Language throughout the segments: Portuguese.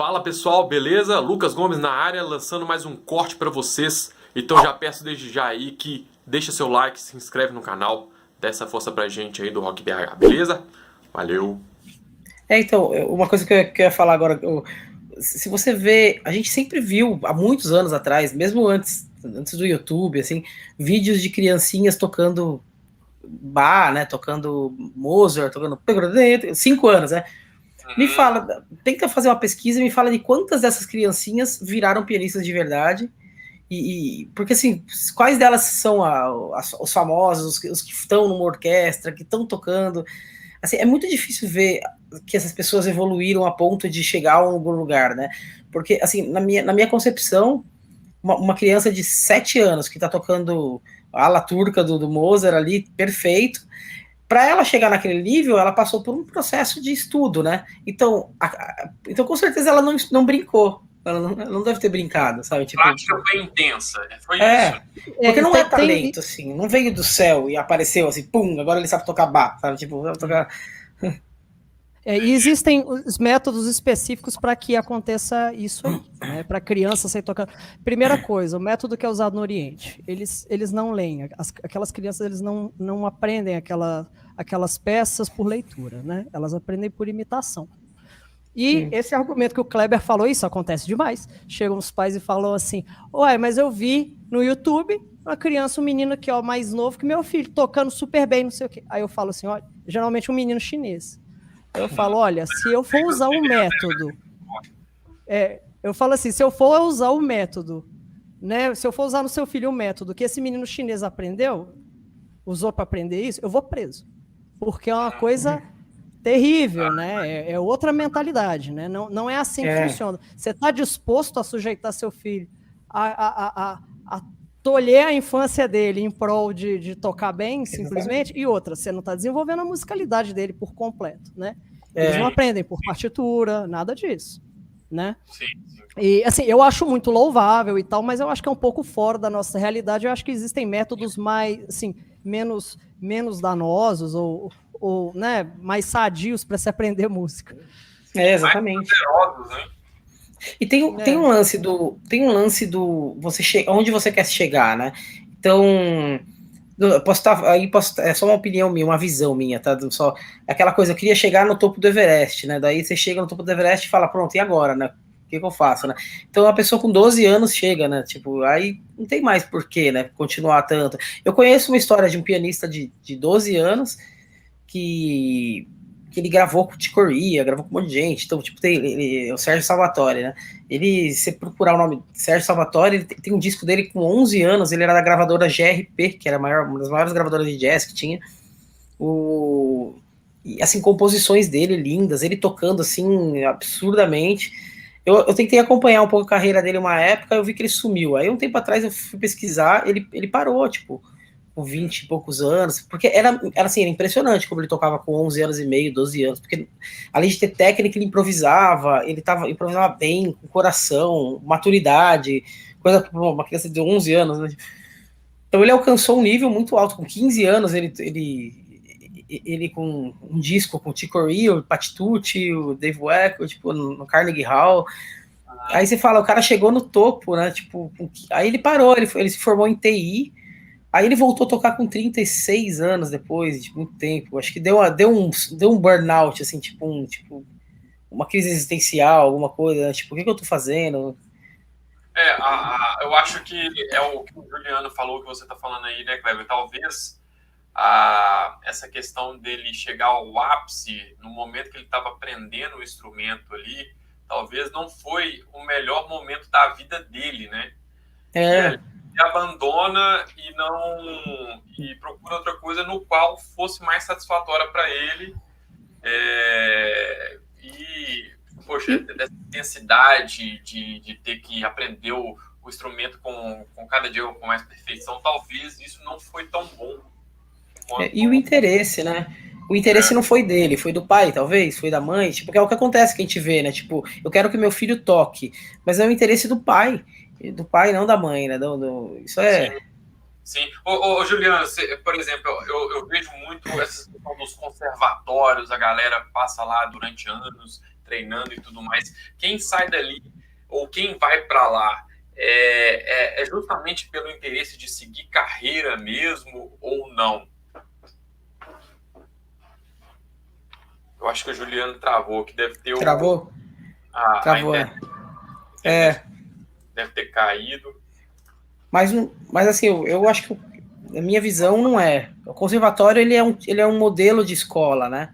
Fala pessoal, beleza? Lucas Gomes na área, lançando mais um corte para vocês. Então já peço desde já aí que deixa seu like, se inscreve no canal, dá essa força pra gente aí do Rock BH, beleza? Valeu! Então, uma coisa que eu ia falar agora, se você vê, a gente sempre viu, há muitos anos atrás, mesmo antes do YouTube, assim, vídeos de criancinhas tocando Bach, né, tocando Mozart, tocando 5 anos, né? Me fala, tenta fazer uma pesquisa e me fala de quantas dessas criancinhas viraram pianistas de verdade. Porque assim, quais delas são os famosos, os que estão numa orquestra, que estão tocando? Assim, é muito difícil ver que essas pessoas evoluíram a ponto de chegar a algum lugar, né? Porque, assim, na minha concepção, uma criança de 7 anos que está tocando a ala turca do Mozart ali, perfeito, para ela chegar naquele nível, ela passou por um processo de estudo, né? Então, então com certeza ela não brincou. Ela não deve ter brincado, sabe? Tipo, Prática bem intensa, foi isso. Porque não é talento, assim, não veio do céu e apareceu assim, pum, agora ele sabe tocar Bach, sabe? Tipo, sabe tocar. E existem os métodos específicos para que aconteça isso aí, né? Para criança sair tocando. Primeira coisa, o método que é usado no Oriente, eles não leem, aquelas crianças eles não aprendem aquelas peças por leitura, né? Elas aprendem por imitação. E esse argumento que o Kleber falou, isso acontece demais. Chegam os pais e falam assim: ué, mas eu vi no YouTube uma criança, um menino aqui, ó, mais novo que meu filho, tocando super bem, não sei o quê. Aí eu falo assim: olha, geralmente um menino chinês. Eu falo, olha, se eu for usar um método, eu falo assim, se eu for usar o método, né, se eu for usar no seu filho o método que esse menino chinês aprendeu, usou para aprender isso, eu vou preso. Porque é uma coisa terrível, né? É outra mentalidade, né? Não é assim que funciona. Você está disposto a sujeitar seu filho a tolher a infância dele em prol de tocar bem, simplesmente? E outra, você não está desenvolvendo a musicalidade dele por completo, né? Eles não aprendem por partitura, nada disso, né? Sim. E, assim, eu acho muito louvável e tal, mas eu acho que é um pouco fora da nossa realidade. Eu acho que existem métodos mais, assim, menos danosos ou né, mais sadios para se aprender música. Exatamente. E tem um lance do você onde você quer chegar, né? Então, é só uma opinião minha, uma visão minha, tá? Só aquela coisa, eu queria chegar no topo do Everest, né? Daí você chega no topo do Everest e fala, pronto, e agora, né? O que eu faço, né? Então a pessoa com 12 anos chega, né? Tipo, aí não tem mais porquê, né? Continuar tanto. Eu conheço uma história de um pianista de 12 anos que ele gravou com o Chick Corea, gravou com um monte de gente. Então, tipo, tem o Sérgio Salvatore, né? Ele, se procurar o nome Sérgio Salvatore, ele tem um disco dele com 11 anos, ele era da gravadora GRP, que era uma das maiores gravadoras de jazz que tinha. E, assim, composições dele lindas, ele tocando, assim, absurdamente. Eu tentei acompanhar um pouco a carreira dele uma época, eu vi que ele sumiu. Aí, um tempo atrás, eu fui pesquisar, ele parou, tipo, com 20 e poucos anos, porque era assim, era impressionante como ele tocava com 11 anos e meio, 12 anos, porque além de ter técnica, ele improvisava bem, com coração, maturidade, coisa para uma criança de 11 anos, né? Então ele alcançou um nível muito alto, com 15 anos ele com um disco com o Chick Corea, o Pat Tucci, o Dave Weckl, tipo, no Carnegie Hall. Aí você fala, o cara chegou no topo, né? Tipo, aí ele parou, ele se formou em TI. Aí ele voltou a tocar com 36 anos depois, de muito tempo. Acho que deu um burnout, assim, tipo uma crise existencial, alguma coisa, né? Tipo, o que eu tô fazendo? Eu acho que é o que o Juliano falou, que você tá falando aí, né, Kleber? Talvez essa questão dele chegar ao ápice no momento que ele estava aprendendo o instrumento ali, talvez não foi o melhor momento da vida dele, né? Ele abandona e procura outra coisa no qual fosse mais satisfatória para ele, poxa, dessa intensidade de ter que aprender o instrumento com cada dia com mais perfeição, talvez isso não foi tão bom quanto... E o interesse, né? O interesse não foi dele, foi do pai, talvez, foi da mãe, tipo, que é o que acontece que a gente vê, né? Tipo, eu quero que meu filho toque, mas é o interesse do pai, não da mãe, né? Isso é... Sim. Ô, Juliano, por exemplo, eu vejo muito essa questão dos conservatórios, a galera passa lá durante anos treinando e tudo mais, quem sai dali ou quem vai para lá é justamente pelo interesse de seguir carreira mesmo ou não? Eu acho que o Juliano travou, que deve ter... Travou? Travou, Deve ter caído. Mas assim, eu acho que a minha visão não é. O conservatório ele é um modelo de escola, né?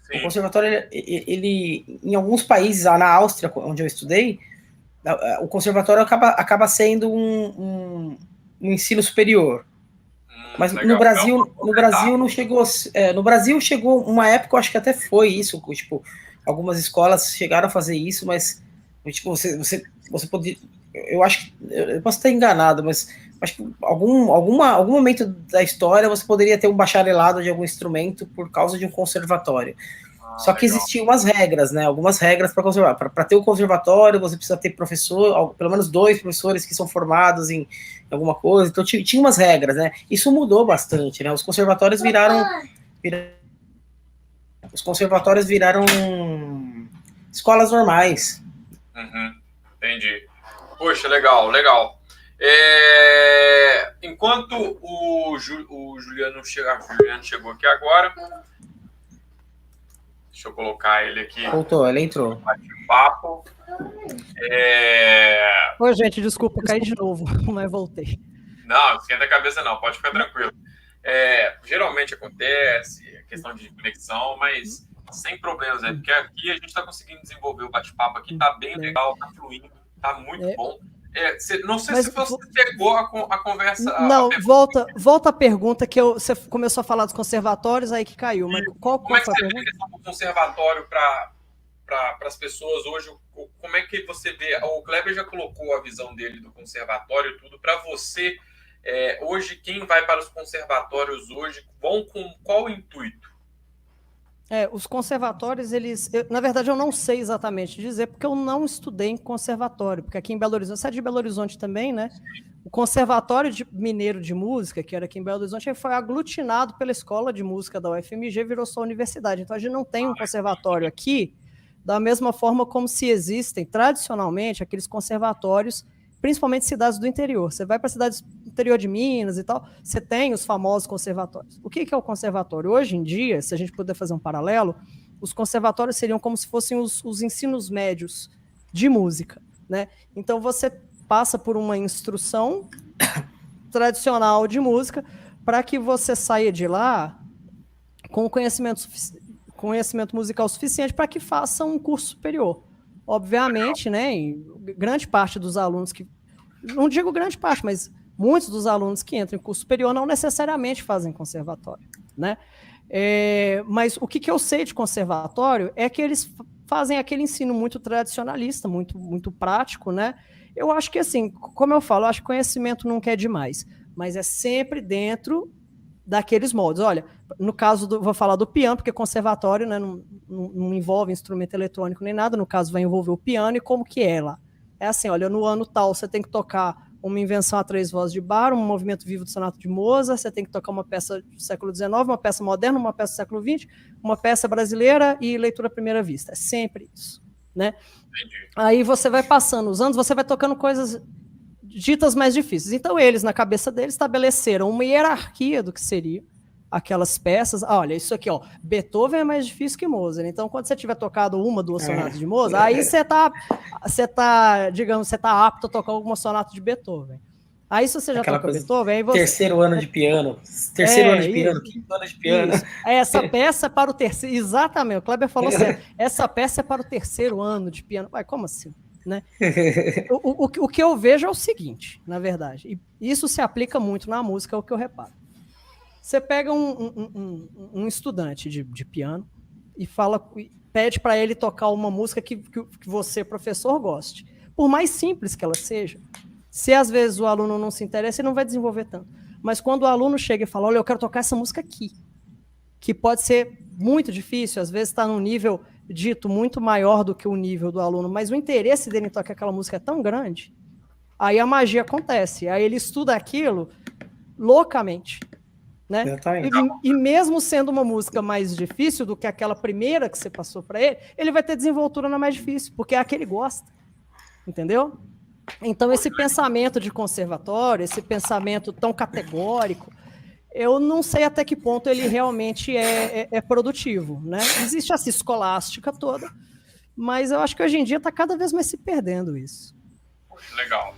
Sim. O conservatório, ele em alguns países, lá na Áustria, onde eu estudei, o conservatório acaba sendo um ensino superior. Mas legal. no Brasil não chegou. No Brasil chegou uma época, eu acho que até foi isso. Tipo, algumas escolas chegaram a fazer isso, mas tipo, você poderia. Eu acho que eu posso estar enganado, mas acho que algum momento da história você poderia ter um bacharelado de algum instrumento por causa de um conservatório. Só que existiam umas regras, né? Algumas regras para conservar. Para ter o conservatório, você precisa ter professor, pelo menos 2 professores que são formados em alguma coisa. Então tinha umas regras, né? Isso mudou bastante, né? Os conservatórios viraram escolas normais. Entendi. Poxa, legal. Enquanto o Juliano chegou aqui agora, deixa eu colocar ele aqui. Voltou, ele entrou. Bate-papo. Oi, gente, desculpa, caí de novo, mas voltei. Não esquenta a cabeça não, pode ficar tranquilo. Geralmente acontece, questão de conexão, mas sem problemas, porque aqui a gente está conseguindo desenvolver o bate-papo aqui, tá bem legal, tá fluindo, tá muito bom. Não sei se você pegou a conversa... Não, volta a pergunta, que você começou a falar dos conservatórios, aí que caiu. Mas como é que você vê a questão do conservatório para as pessoas hoje? Como é que você vê? O Kleber já colocou a visão dele do conservatório e tudo. Para você, hoje, quem vai para os conservatórios hoje vão com qual intuito? Os conservatórios, na verdade, eu não sei exatamente dizer, porque eu não estudei em conservatório, porque aqui em Belo Horizonte, você é de Belo Horizonte também, né? O Conservatório Mineiro de Música, que era aqui em Belo Horizonte, foi aglutinado pela Escola de Música da UFMG e virou sua universidade. Então, a gente não tem um conservatório aqui, da mesma forma como se existem, tradicionalmente, aqueles conservatórios, principalmente cidades do interior. Você vai para cidades do interior de Minas e tal, você tem os famosos conservatórios. O que é o conservatório? Hoje em dia, se a gente puder fazer um paralelo, os conservatórios seriam como se fossem os ensinos médios de música, né? Então, você passa por uma instrução tradicional de música para que você saia de lá com conhecimento musical suficiente para que faça um curso superior. Obviamente, né, grande parte dos alunos não digo grande parte, mas muitos dos alunos que entram em curso superior não necessariamente fazem conservatório, né? Mas o que eu sei de conservatório é que eles fazem aquele ensino muito tradicionalista, muito, muito prático, né? Eu acho que, assim, como eu falo, eu acho que conhecimento nunca é demais, mas é sempre dentro daqueles moldes. Olha, no caso, vou falar do piano, porque conservatório, né, não envolve instrumento eletrônico nem nada, no caso vai envolver o piano, e como que é lá? É assim, olha, no ano tal você tem que tocar uma invenção a 3 vozes de Bar, um movimento vivo do sonato de Mozart, você tem que tocar uma peça do século XIX, uma peça moderna, uma peça do século XX, uma peça brasileira e leitura à primeira vista. É sempre isso, né? Entendi. Aí você vai passando os anos, você vai tocando coisas ditas mais difíceis. Então eles, na cabeça deles, estabeleceram uma hierarquia do que seria aquelas peças. Olha, isso aqui, ó, Beethoven é mais difícil que Mozart. Então, quando você tiver tocado 1, 2 sonatas de Mozart, aí você tá, digamos, você tá apto a tocar alguma sonata de Beethoven. Aí, se você já toca Beethoven, aí você... Terceiro ano de piano. Terceiro ano de piano, quinto ano de piano. Isso. Essa peça é para o terceiro... Exatamente, o Kleber falou certo. Essa peça é para o terceiro ano de piano. Ué, como assim? Né? O que eu vejo é o seguinte, na verdade, e isso se aplica muito na música, é o que eu reparo. Você pega um estudante de piano e pede para ele tocar uma música que você, professor, goste. Por mais simples que ela seja, se às vezes o aluno não se interessa, ele não vai desenvolver tanto. Mas quando o aluno chega e fala, olha, eu quero tocar essa música aqui, que pode ser muito difícil, às vezes está num nível dito muito maior do que o nível do aluno, mas o interesse dele em tocar aquela música é tão grande, aí a magia acontece, aí ele estuda aquilo loucamente, né? Exatamente. E mesmo sendo uma música mais difícil do que aquela primeira que você passou para ele vai ter desenvoltura na mais difícil, porque é a que ele gosta, entendeu? Então, esse pensamento de conservatório, esse pensamento tão categórico, eu não sei até que ponto ele realmente é produtivo, né? Existe essa escolástica toda, mas eu acho que hoje em dia está cada vez mais se perdendo isso. Poxa, legal.